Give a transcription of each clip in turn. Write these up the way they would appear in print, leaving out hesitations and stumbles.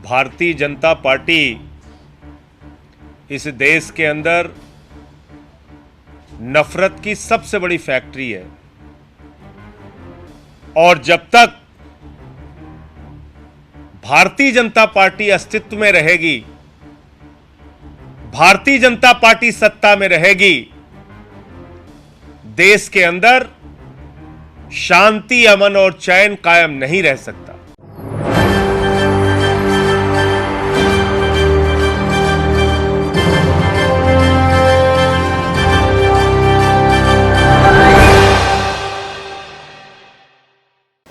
Bharatiya Janata party इस देश के अंदर नफरत की सबसे बड़ी फैक्ट्री है और जब तक भारतीय जनता पार्टी अस्तित्व में रहेगी, भारतीय जनता पार्टी सत्ता में रहेगी, देश के अंदर शांति, अमन और चैन कायम नहीं रह सकता।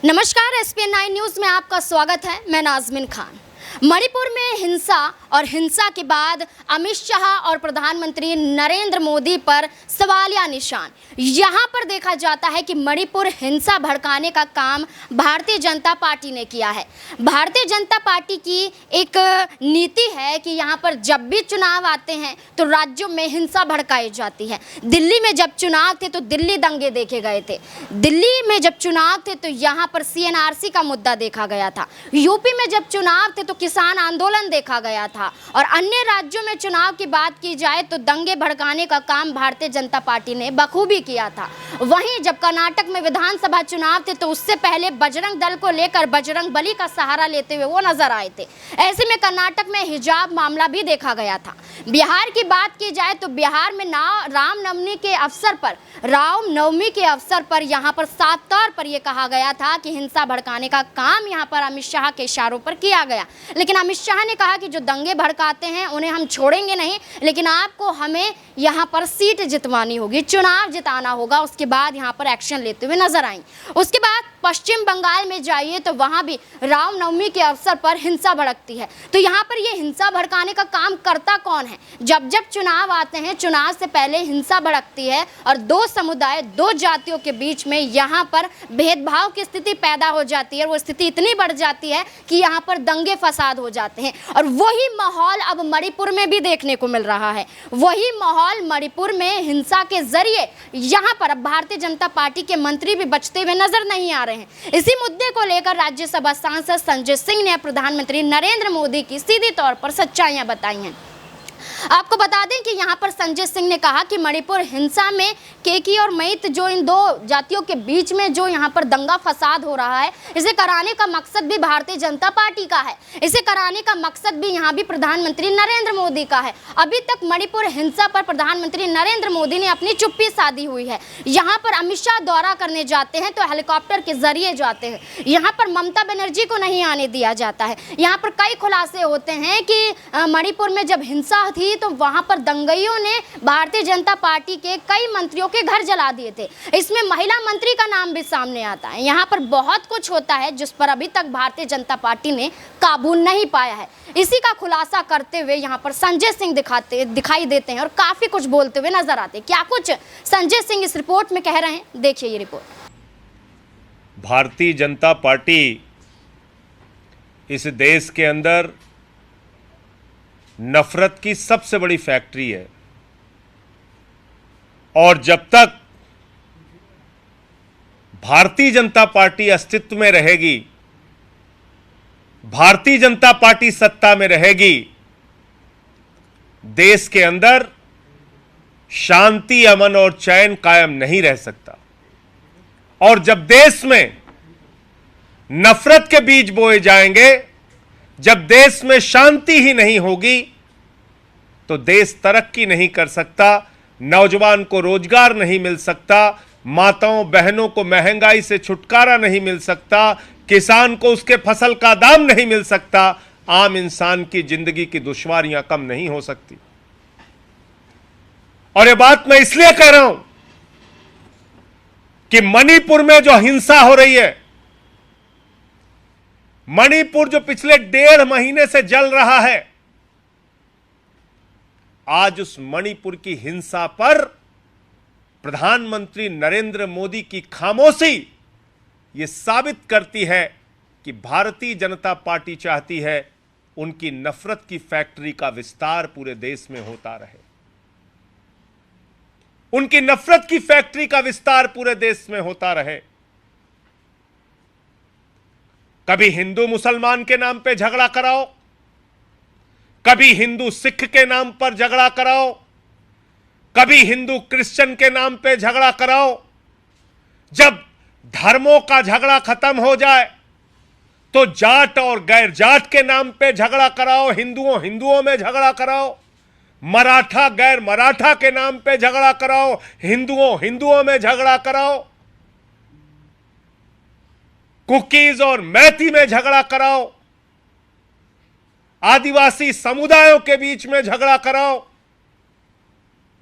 नमस्कार, SPN9 न्यूज में आपका स्वागत है। मैं नाजमीन खान। मणिपुर में हिंसा और हिंसा के बाद अमित शाह और प्रधानमंत्री नरेंद्र मोदी पर सवालिया निशान। यहां पर देखा जाता है कि मणिपुर हिंसा भड़काने का काम भारतीय जनता पार्टी ने किया है। भारतीय जनता पार्टी की एक नीति है कि यहां पर जब भी चुनाव आते हैं तो राज्यों में हिंसा भड़काई जाती है। दिल्ली में जब चुनाव थे तो दिल्ली दंगे देखे गए थे। दिल्ली में जब चुनाव थे तो यहां पर CNRC का मुद्दा देखा गया था। यूपी में जब चुनाव थे तो किसान आंदोलन देखा गया था और अन्य राज्यों में चुनाव की बात की जाए तो दंगे भड़काने का काम भारतीय जनता पार्टी ने बखूबी किया था। वहीं जब कर्नाटक में विधानसभा चुनाव थे तो उससे पहले बजरंग दल को लेकर बजरंग बली का सहारा लेते हुए वो नजर आए थे। ऐसे में कर्नाटक में हिजाब मामला भी देखा गया था। बिहार की बात की जाए तो बिहार में रामनवमी के अवसर पर यहाँ पर साफ तौर पर यह कहा गया था कि हिंसा भड़काने का काम यहाँ पर अमित शाह के इशारों पर किया गया। लेकिन अमित शाह ने कहा कि जो दंगे भड़काते हैं उन्हें हम छोड़ेंगे नहीं, लेकिन आपको हमें यहाँ पर सीट जितवानी होगी, चुनाव जिताना होगा, उसके बाद यहाँ पर एक्शन लेते हुए नजर आएंगे। उसके बाद पश्चिम बंगाल में जाइए तो वहाँ भी रामनवमी के अवसर पर हिंसा भड़कती है। तो यहाँ पर ये हिंसा भड़काने का काम करता कौन है? जब चुनाव आते हैं, चुनाव से पहले हिंसा भड़कती है और दो समुदाय, दो जातियों के बीच में यहाँ पर भेदभाव की स्थिति पैदा हो जाती है। वो स्थिति इतनी बढ़ जाती है कि यहाँ पर दंगे फसाद हो जाते हैं और वही माहौल अब मणिपुर में भी देखने को मिल रहा है। वही माहौल मणिपुर में हिंसा के जरिए यहाँ पर अब भारतीय जनता पार्टी के मंत्री भी बचते हुए नजर नहीं आ रहे हैं। इसी मुद्दे को लेकर राज्यसभा सांसद संजय सिंह ने प्रधानमंत्री नरेंद्र मोदी की सीधी तौर पर सच्चाइयां बताई हैं। आपको बता दें कि यहाँ पर संजय सिंह ने कहा कि मणिपुर हिंसा में केकी और मैत, जो इन दो जातियों के बीच में जो यहाँ पर दंगा फसाद हो रहा है, इसे कराने का मकसद भी भारतीय जनता पार्टी का है। इसे कराने का मकसद भी यहाँ भी प्रधानमंत्री नरेंद्र मोदी का है। अभी तक मणिपुर हिंसा पर प्रधानमंत्री नरेंद्र मोदी ने अपनी चुप्पी साधी हुई है। यहाँ पर अमित शाह दौरा करने जाते हैं तो हेलीकॉप्टर के जरिए जाते हैं। यहाँ पर ममता बनर्जी को नहीं आने दिया जाता है। यहाँ पर कई खुलासे होते हैं कि मणिपुर में जब हिंसा थी तो वहां पर दंगइयों ने भारतीय जनता पार्टी के कई मंत्रियों के घर जला दिए थे। इसमें महिला मंत्री का नाम भी सामने आता है। यहाँ पर बहुत कुछ होता है जिस पर अभी तक भारतीय जनता पार्टी ने काबू नहीं पाया है। इसी का खुलासा करते हुए यहाँ पर संजय सिंह दिखाई देते हैं और काफी कुछ बोलते हुए नजर आते हैं। क्या कुछ संजय सिंह इस रिपोर्ट में कह रहे हैं, देखिए ये रिपोर्ट। भारतीय जनता पार्टी इस देश के अंदर नफरत की सबसे बड़ी फैक्ट्री है और जब तक भारतीय जनता पार्टी अस्तित्व में रहेगी, भारतीय जनता पार्टी सत्ता में रहेगी, देश के अंदर शांति, अमन और चैन कायम नहीं रह सकता। और जब देश में नफरत के बीज बोए जाएंगे, जब देश में शांति ही नहीं होगी तो देश तरक्की नहीं कर सकता, नौजवान को रोजगार नहीं मिल सकता, माताओं बहनों को महंगाई से छुटकारा नहीं मिल सकता, किसान को उसके फसल का दाम नहीं मिल सकता, आम इंसान की जिंदगी की दुश्वारियां कम नहीं हो सकती। और यह बात मैं इसलिए कह रहा हूं कि मणिपुर में जो हिंसा हो रही है, मणिपुर जो पिछले 1.5 महीने से जल रहा है, आज उस मणिपुर की हिंसा पर प्रधानमंत्री नरेंद्र मोदी की खामोशी यह साबित करती है कि भारतीय जनता पार्टी चाहती है उनकी नफरत की फैक्ट्री का विस्तार पूरे देश में होता रहे। उनकी नफरत की फैक्ट्री का विस्तार पूरे देश में होता रहे। कभी हिंदू मुसलमान के नाम पे झगड़ा कराओ, कभी हिंदू सिख के नाम पर झगड़ा कराओ, कभी हिंदू क्रिश्चियन के नाम पे झगड़ा कराओ। जब धर्मों का झगड़ा खत्म हो जाए तो जाट और गैर जाट के नाम पे झगड़ा कराओ, हिंदुओं में झगड़ा कराओ, मराठा गैर मराठा के नाम पे झगड़ा कराओ, हिंदुओं में झगड़ा कराओ, कुकीज और मैती में झगड़ा कराओ, आदिवासी समुदायों के बीच में झगड़ा कराओ।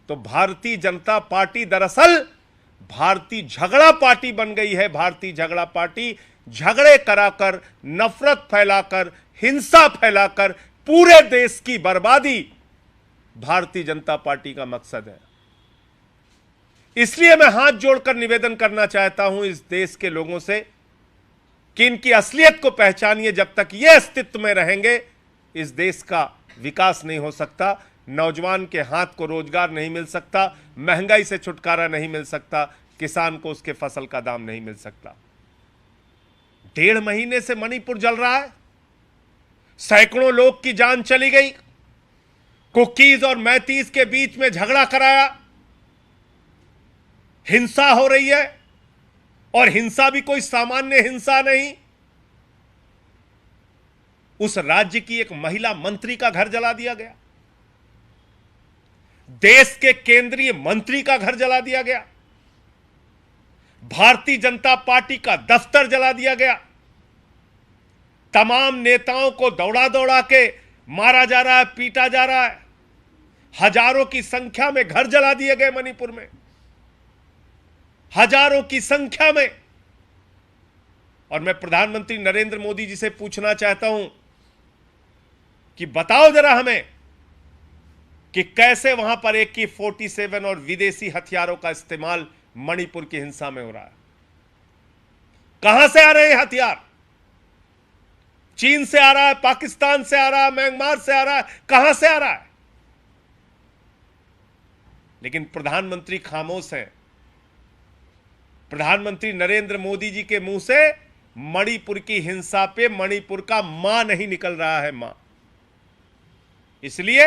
तो भारतीय जनता पार्टी दरअसल भारतीय झगड़ा पार्टी बन गई है। भारतीय झगड़ा पार्टी झगड़े कराकर, नफरत फैलाकर, हिंसा फैलाकर पूरे देश की बर्बादी भारतीय जनता पार्टी का मकसद है। इसलिए मैं हाथ जोड़कर निवेदन करना चाहता हूं इस देश के लोगों से कि इनकी असलियत को पहचानिए। जब तक ये अस्तित्व में रहेंगे इस देश का विकास नहीं हो सकता, नौजवान के हाथ को रोजगार नहीं मिल सकता, महंगाई से छुटकारा नहीं मिल सकता, किसान को उसके फसल का दाम नहीं मिल सकता। 1.5 महीने से मणिपुर जल रहा है, सैकड़ों लोग की जान चली गई, कुकीज और मैतीस के बीच में झगड़ा कराया, हिंसा हो रही है। और हिंसा भी कोई सामान्य हिंसा नहीं, उस राज्य की एक महिला मंत्री का घर जला दिया गया, देश के केंद्रीय मंत्री का घर जला दिया गया, भारतीय जनता पार्टी का दफ्तर जला दिया गया, तमाम नेताओं को दौड़ा दौड़ा के मारा जा रहा है, पीटा जा रहा है, हजारों की संख्या में घर जला दिए गए मणिपुर में, हजारों की संख्या में। और मैं प्रधानमंत्री नरेंद्र मोदी जी से पूछना चाहता हूं कि बताओ जरा हमें कि कैसे वहां पर AK-47 और विदेशी हथियारों का इस्तेमाल मणिपुर की हिंसा में हो रहा है। कहां से आ रहे हैं हथियार? चीन से आ रहा है, पाकिस्तान से आ रहा है, म्यांमार से आ रहा है, कहां से आ रहा है? लेकिन प्रधानमंत्री खामोश हैं। प्रधानमंत्री नरेंद्र मोदी जी के मुंह से मणिपुर की हिंसा पे मणिपुर का मां नहीं निकल रहा है, मां। इसलिए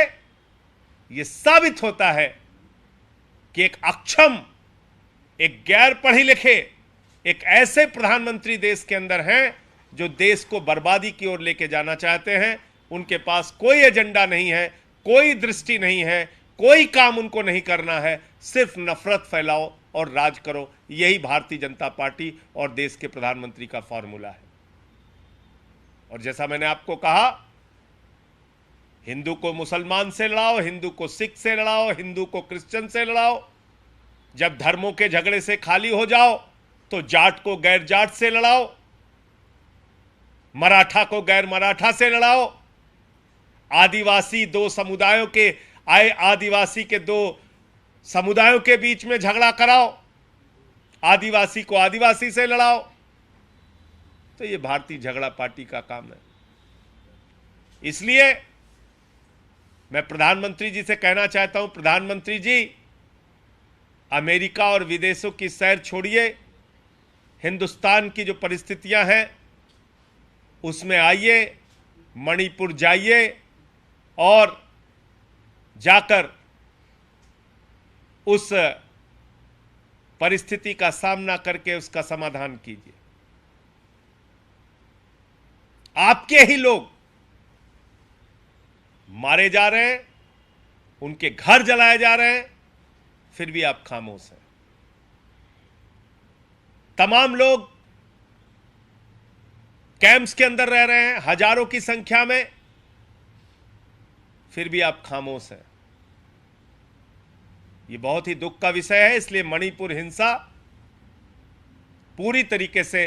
यह साबित होता है कि एक अक्षम, एक गैर पढ़े लिखे, एक ऐसे प्रधानमंत्री देश के अंदर हैं जो देश को बर्बादी की ओर लेके जाना चाहते हैं। उनके पास कोई एजेंडा नहीं है, कोई दृष्टि नहीं है, कोई काम उनको नहीं करना है, सिर्फ नफरत फैलाओ और राज करो। यही भारतीय जनता पार्टी और देश के प्रधानमंत्री का फॉर्मूला है। और जैसा मैंने आपको कहा, हिंदू को मुसलमान से लड़ाओ, हिंदू को सिख से लड़ाओ, हिंदू को क्रिश्चियन से लड़ाओ। जब धर्मों के झगड़े से खाली हो जाओ तो जाट को गैर जाट से लड़ाओ, मराठा को गैर मराठा से लड़ाओ, आदिवासी दो समुदायों के आदिवासी के दो समुदायों के बीच में झगड़ा कराओ, आदिवासी को आदिवासी से लड़ाओ। तो ये भारतीय झगड़ा पार्टी का काम है। इसलिए मैं प्रधानमंत्री जी से कहना चाहता हूं, प्रधानमंत्री जी, अमेरिका और विदेशों की सैर छोड़िए, हिंदुस्तान की जो परिस्थितियां हैं उसमें आइए, मणिपुर जाइए और जाकर उस परिस्थिति का सामना करके उसका समाधान कीजिए। आपके ही लोग मारे जा रहे हैं, उनके घर जलाए जा रहे हैं, फिर भी आप खामोश हैं। तमाम लोग कैंप्स के अंदर रह रहे हैं हजारों की संख्या में, फिर भी आप खामोश हैं। ये बहुत ही दुख का विषय है। इसलिए मणिपुर हिंसा पूरी तरीके से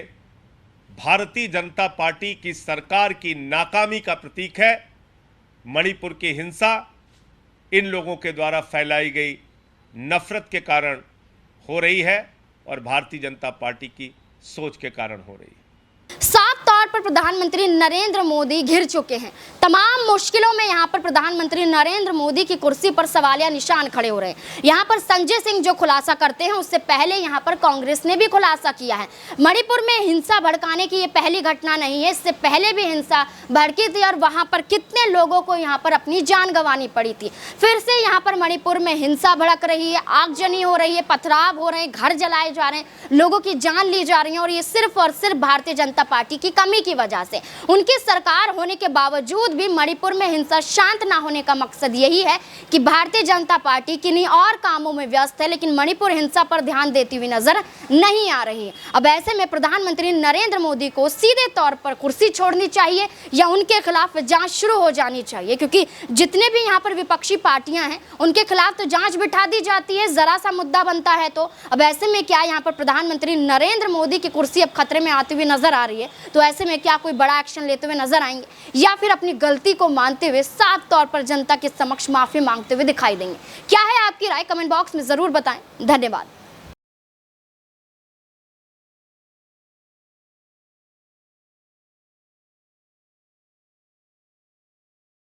भारतीय जनता पार्टी की सरकार की नाकामी का प्रतीक है। मणिपुर की हिंसा इन लोगों के द्वारा फैलाई गई नफरत के कारण हो रही है और भारतीय जनता पार्टी की सोच के कारण हो रही है। साफ तौर पर प्रधानमंत्री नरेंद्र मोदी घिर चुके हैं। तमाम मुश्किलों में यहाँ पर प्रधानमंत्री नरेंद्र मोदी की कुर्सी पर सवालिया निशान खड़े हो रहे हैं। यहाँ पर संजय सिंह जो खुलासा करते हैं उससे पहले यहाँ पर कांग्रेस ने भी खुलासा किया है। मणिपुर में हिंसा भड़काने की ये पहली घटना नहीं है, इससे पहले भी हिंसा भड़की थी और वहाँ पर कितने लोगों को यहाँ पर अपनी जान गंवानी पड़ी थी। फिर से यहाँ पर मणिपुर में हिंसा भड़क रही है, आगजनी हो रही है, पथराव हो रहे हैं, घर जलाए जा रहे हैं, लोगों की जान ली जा रही है और ये सिर्फ और सिर्फ भारतीय जनता पार्टी की कमी की वजह से। उनकी सरकार होने के बावजूद भी मणिपुर में हिंसा शांत ना होने का मकसद यही है कि भारतीय जनता पार्टी किन्हीं और कामों में व्यस्त है, लेकिन मणिपुर हिंसा पर ध्यान देती हुई नजर नहीं आ रही है। अब ऐसे में प्रधानमंत्री नरेंद्र मोदी को सीधे तौर पर कुर्सी छोड़नी चाहिए या उनके खिलाफ जांच शुरू हो जानी चाहिए, क्योंकि जितने भी यहाँ पर विपक्षी पार्टियां हैं उनके खिलाफ तो जांच बिठा दी जाती है, जरा सा मुद्दा बनता है तो। अब ऐसे में क्या यहाँ पर प्रधानमंत्री नरेंद्र मोदी की कुर्सी अब खतरे में आती हुई नजर आ रही है, तो ऐसे में क्या कोई बड़ा एक्शन लेते हुए नजर आएंगे या फिर अपनी गलती को मानते हुए साफ तौर पर जनता के समक्ष माफी मांगते हुए दिखाई देंगे? क्या है आपकी राय? कमेंट बॉक्स में जरूर बताएं। धन्यवाद।